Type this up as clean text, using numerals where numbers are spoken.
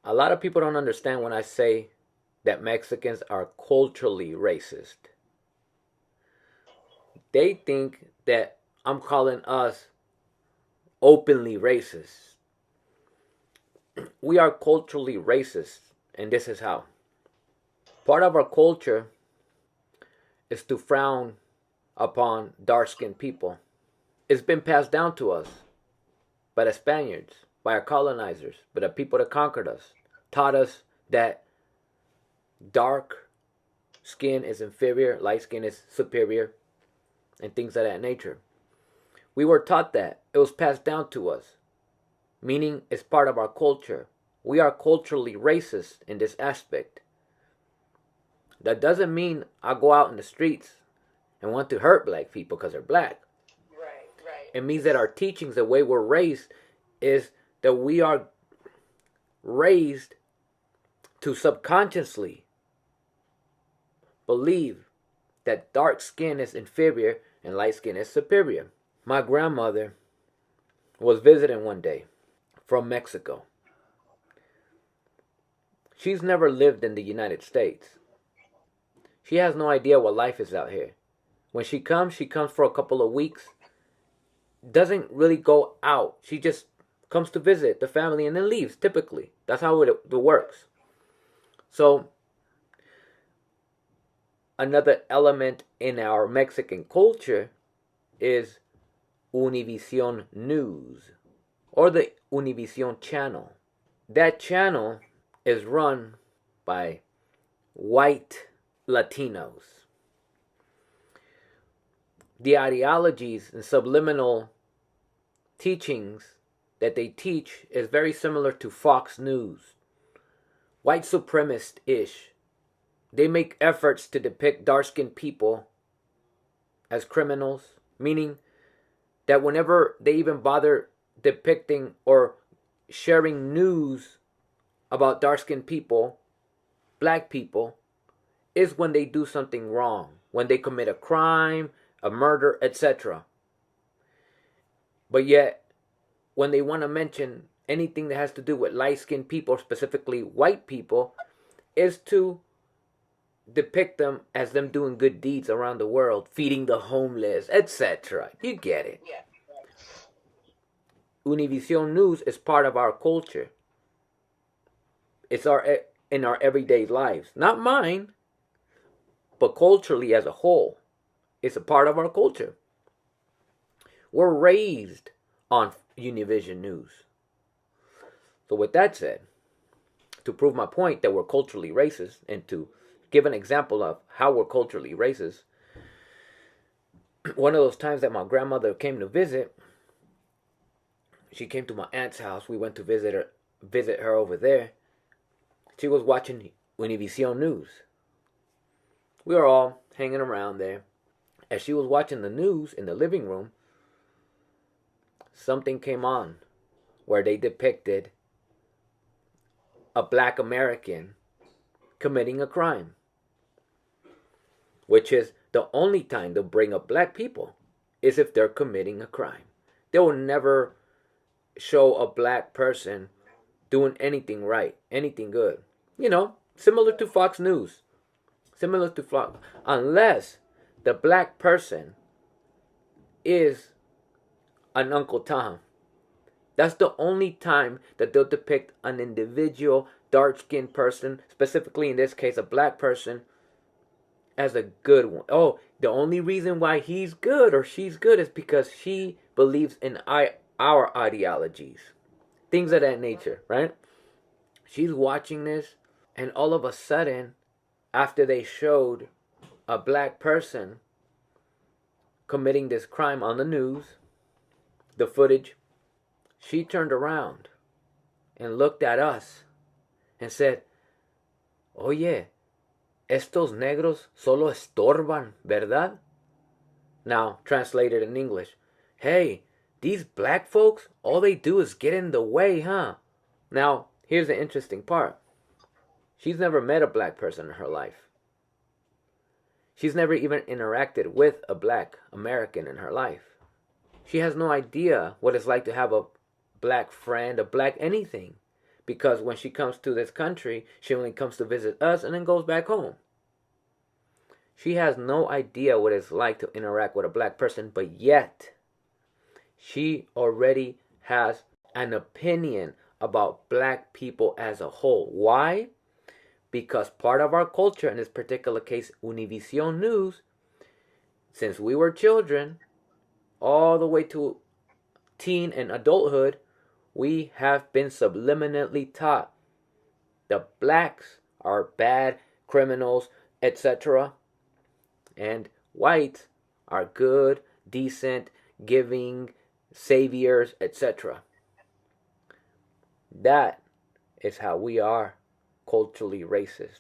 A lot of people don't understand when I say that Mexicans are culturally racist. They think that I'm calling us openly racist. We are culturally racist, and this is how. Part of our culture is to frown upon dark skinned people. It's been passed down to us by the Spaniards, by our colonizers, by the people that conquered us, taught us that dark skin is inferior, light skin is superior, and things of that nature. We were taught that. It was passed down to us, meaning it's part of our culture. We are culturally racist in this aspect. That doesn't mean I go out in the streets and want to hurt black people because they're black. Right. It means that our teachings, the way we're raised, is that we are raised to subconsciously believe that dark skin is inferior and light skin is superior. My grandmother was visiting one day from Mexico. She's never lived in the United States. She has no idea what life is out here. When she comes for a couple of weeks. Doesn't really go out. She just comes to visit the family and then leaves, typically. That's how it works. So, another element in our Mexican culture is Univision News, or the Univision channel. That channel is run by white Latinos. The ideologies and subliminal teachings that they teach is very similar to Fox News. White supremacist-ish. They make efforts to depict dark-skinned people as criminals, meaning that whenever they even bother depicting or sharing news about dark-skinned people, black people, is when they do something wrong, when they commit a crime, a murder, etc. But yet, when they want to mention anything that has to do with light-skinned people, specifically white people, is to depict them as them doing good deeds around the world, feeding the homeless, etc. You get it. Yeah. Univision News is part of our culture. It's in our everyday lives. Not mine, but culturally as a whole. It's a part of our culture. We're raised on Univision News. So with that said, to prove my point that we're culturally racist and to give an example of how we're culturally racist, one of those times that my grandmother came to visit, she came to my aunt's house. We went to visit her over there. She was watching Univision News. We were all hanging around there. As she was watching the news in the living room, something came on where they depicted a black American committing a crime, which is the only time they'll bring up black people is if they're committing a crime. They will never show a black person doing anything right, anything good. You know, similar to Fox News. Similar to Fox. Unless the black person is an Uncle Tom. That's the only time that they'll depict an individual dark-skinned person, specifically in this case a black person, as a good one. Oh, the only reason why he's good or she's good is because she believes in our ideologies. Things of that nature, right? She's watching this, and all of a sudden, after they showed a black person committing this crime on the news, the footage, she turned around and looked at us and said, Oye, estos negros solo estorban, ¿verdad? Now, translated in English, hey, these black folks, all they do is get in the way, huh? Now, here's the interesting part. She's never met a black person in her life. She's never even interacted with a black American in her life. She has no idea what it's like to have a black friend, a black anything. because when she comes to this country, she only comes to visit us and then goes back home. She has no idea what it's like to interact with a black person, but yet she already has an opinion about black people as a whole. Why? Because part of our culture, in this particular case, Univision News, since we were children, all the way to teen and adulthood, we have been subliminally taught the blacks are bad criminals, etc., and whites are good, decent, giving, saviors, etc. That is how we are culturally racist.